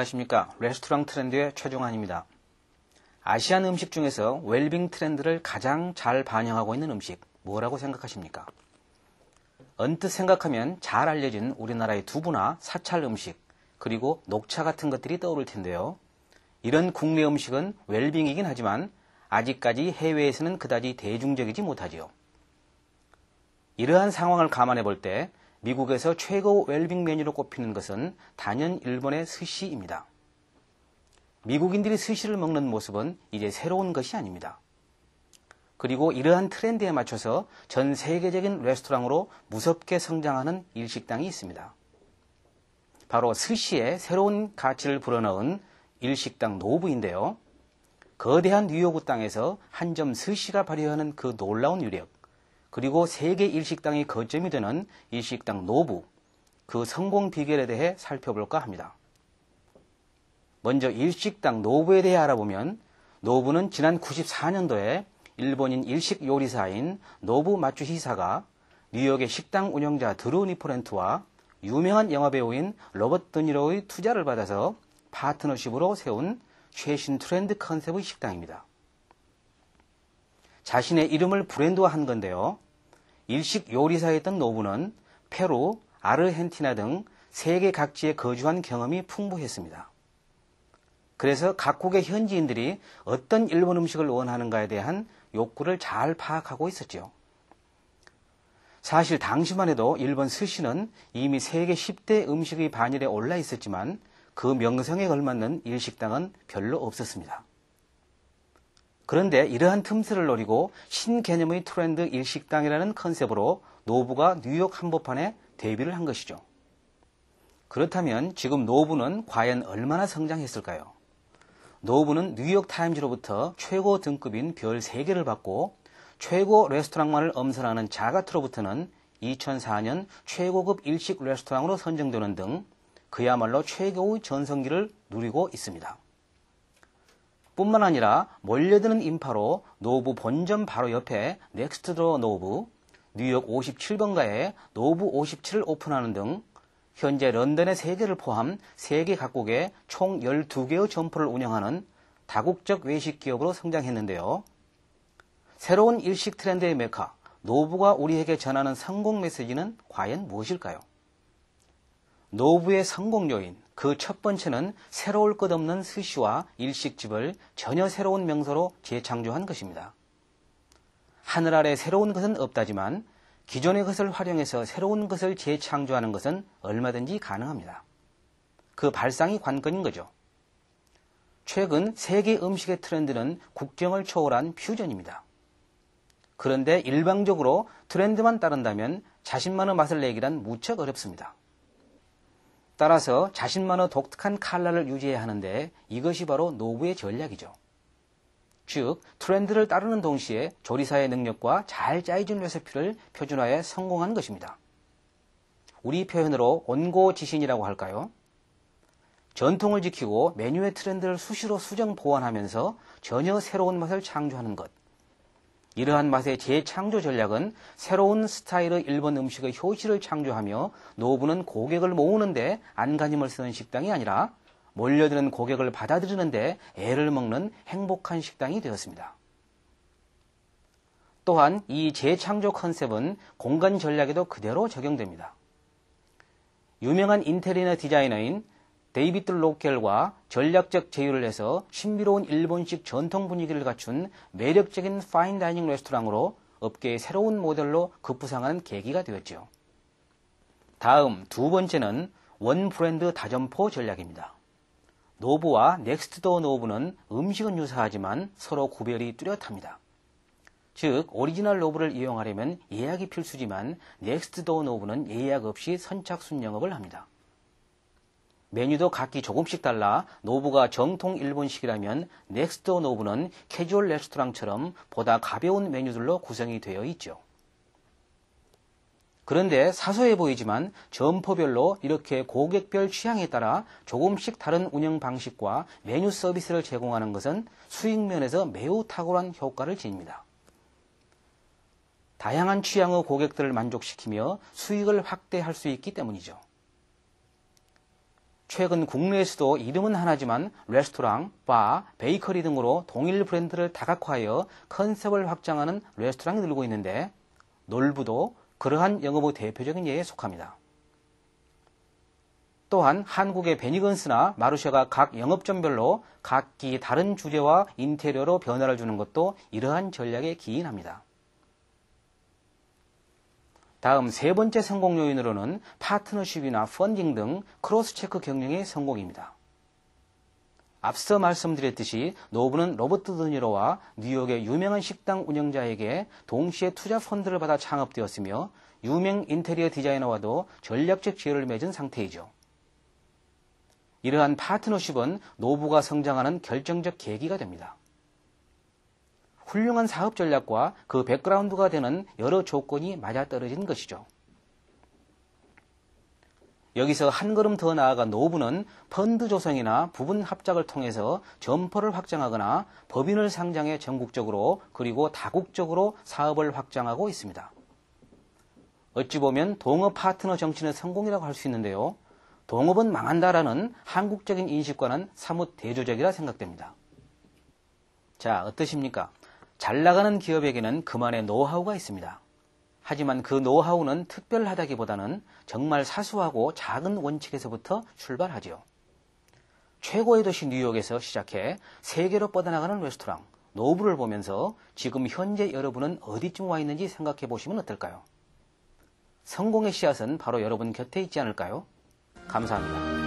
안녕하십니까. 레스토랑 트렌드의 최종환입니다. 아시안 음식 중에서 웰빙 트렌드를 가장 잘 반영하고 있는 음식 뭐라고 생각하십니까? 언뜻 생각하면 잘 알려진 우리나라의 두부나 사찰 음식 그리고 녹차 같은 것들이 떠오를 텐데요. 이런 국내 음식은 웰빙이긴 하지만 아직까지 해외에서는 그다지 대중적이지 못하지요. 이러한 상황을 감안해 볼 때 미국에서 최고 웰빙 메뉴로 꼽히는 것은 단연 일본의 스시입니다. 미국인들이 스시를 먹는 모습은 이제 새로운 것이 아닙니다. 그리고 이러한 트렌드에 맞춰서 전 세계적인 레스토랑으로 무섭게 성장하는 일식당이 있습니다. 바로 스시에 새로운 가치를 불어넣은 일식당 노부인데요. 거대한 뉴요크 땅에서 한 점 스시가 발휘하는 그 놀라운 위력, 그리고 세계 일식당의 거점이 되는 일식당 노부, 그 성공 비결에 대해 살펴볼까 합니다. 먼저 일식당 노부에 대해 알아보면 노부는 지난 94년도에 일본인 일식 요리사인 노부 마츠히사가 뉴욕의 식당 운영자 드루 니포렌트와 유명한 영화배우인 로버트 드니로의 투자를 받아서 파트너십으로 세운 최신 트렌드 컨셉의 식당입니다. 자신의 이름을 브랜드화한 건데요. 일식 요리사였던 노부는 페루, 아르헨티나 등 세계 각지에 거주한 경험이 풍부했습니다. 그래서 각국의 현지인들이 어떤 일본 음식을 원하는가에 대한 욕구를 잘 파악하고 있었죠. 사실 당시만 해도 일본 스시는 이미 세계 10대 음식의 반열에 올라 있었지만 그 명성에 걸맞는 일식당은 별로 없었습니다. 그런데 이러한 틈새를 노리고 신개념의 트렌드 일식당이라는 컨셉으로 노부가 뉴욕 한복판에 데뷔를 한 것이죠. 그렇다면 지금 노부는 과연 얼마나 성장했을까요? 노부는 뉴욕 타임즈로부터 최고 등급인 별 3개를 받고 최고 레스토랑만을 엄선하는 자가트로부터는 2004년 최고급 일식 레스토랑으로 선정되는 등 그야말로 최고의 전성기를 누리고 있습니다. 뿐만 아니라 몰려드는 인파로 노부 본점 바로 옆에 넥스트도어 노부, 뉴욕 57번가에 노부 57을 오픈하는 등 현재 런던의 3개를 포함 세계 각국에 총 12개의 점포를 운영하는 다국적 외식 기업으로 성장했는데요. 새로운 일식 트렌드의 메카, 노부가 우리에게 전하는 성공 메시지는 과연 무엇일까요? 노부의 성공 요인, 그 첫 번째는 새로울 것 없는 스시와 일식집을 전혀 새로운 명소로 재창조한 것입니다. 하늘 아래 새로운 것은 없다지만 기존의 것을 활용해서 새로운 것을 재창조하는 것은 얼마든지 가능합니다. 그 발상이 관건인 거죠. 최근 세계 음식의 트렌드는 국경을 초월한 퓨전입니다. 그런데 일방적으로 트렌드만 따른다면 자신만의 맛을 내기란 무척 어렵습니다. 따라서 자신만의 독특한 칼라를 유지해야 하는데 이것이 바로 노부의 전략이죠. 즉, 트렌드를 따르는 동시에 조리사의 능력과 잘 짜여진 레시피를 표준화해 성공한 것입니다. 우리 표현으로 온고지신이라고 할까요? 전통을 지키고 메뉴의 트렌드를 수시로 수정 보완하면서 전혀 새로운 맛을 창조하는 것. 이러한 맛의 재창조 전략은 새로운 스타일의 일본 음식의 효시를 창조하며 노부는 고객을 모으는데 안간힘을 쓰는 식당이 아니라 몰려드는 고객을 받아들이는데 애를 먹는 행복한 식당이 되었습니다. 또한 이 재창조 컨셉은 공간 전략에도 그대로 적용됩니다. 유명한 인테리어 디자이너인 데이비드 로켈과 전략적 제휴를 해서 신비로운 일본식 전통 분위기를 갖춘 매력적인 파인다이닝 레스토랑으로 업계의 새로운 모델로 급부상하는 계기가 되었죠. 다음 두 번째는 원 브랜드 다점포 전략입니다. 노부와 넥스트도어 노부는 음식은 유사하지만 서로 구별이 뚜렷합니다. 즉, 오리지널 노부를 이용하려면 예약이 필수지만 넥스트도어 노부는 예약 없이 선착순 영업을 합니다. 메뉴도 각기 조금씩 달라 노부가 정통 일본식이라면 넥스트도어 노부는 캐주얼 레스토랑처럼 보다 가벼운 메뉴들로 구성이 되어 있죠. 그런데 사소해 보이지만 점포별로 이렇게 고객별 취향에 따라 조금씩 다른 운영 방식과 메뉴 서비스를 제공하는 것은 수익 면에서 매우 탁월한 효과를 지닙니다. 다양한 취향의 고객들을 만족시키며 수익을 확대할 수 있기 때문이죠. 최근 국내에서도 이름은 하나지만 레스토랑, 바, 베이커리 등으로 동일 브랜드를 다각화하여 컨셉을 확장하는 레스토랑이 늘고 있는데 놀부도 그러한 영업의 대표적인 예에 속합니다. 또한 한국의 베니건스나 마르샤가 각 영업점별로 각기 다른 주제와 인테리어로 변화를 주는 것도 이러한 전략에 기인합니다. 다음 세 번째 성공 요인으로는 파트너십이나 펀딩 등 크로스체크 경영의 성공입니다. 앞서 말씀드렸듯이 노부는 로버트 드니로와 뉴욕의 유명한 식당 운영자에게 동시에 투자 펀드를 받아 창업되었으며 유명 인테리어 디자이너와도 전략적 지혜를 맺은 상태이죠. 이러한 파트너십은 노부가 성장하는 결정적 계기가 됩니다. 훌륭한 사업 전략과 그 백그라운드가 되는 여러 조건이 맞아떨어진 것이죠. 여기서 한 걸음 더 나아가 노부는 펀드 조성이나 부분 합작을 통해서 점포를 확장하거나 법인을 상장해 전국적으로 그리고 다국적으로 사업을 확장하고 있습니다. 어찌 보면 동업 파트너 정치는 성공이라고 할 수 있는데요. 동업은 망한다라는 한국적인 인식과는 사뭇 대조적이라 생각됩니다. 자, 어떠십니까? 잘 나가는 기업에게는 그만의 노하우가 있습니다. 하지만 그 노하우는 특별하다기보다는 정말 사소하고 작은 원칙에서부터 출발하죠. 최고의 도시 뉴욕에서 시작해 세계로 뻗어나가는 레스토랑, 노부를 보면서 지금 현재 여러분은 어디쯤 와 있는지 생각해 보시면 어떨까요? 성공의 씨앗은 바로 여러분 곁에 있지 않을까요? 감사합니다.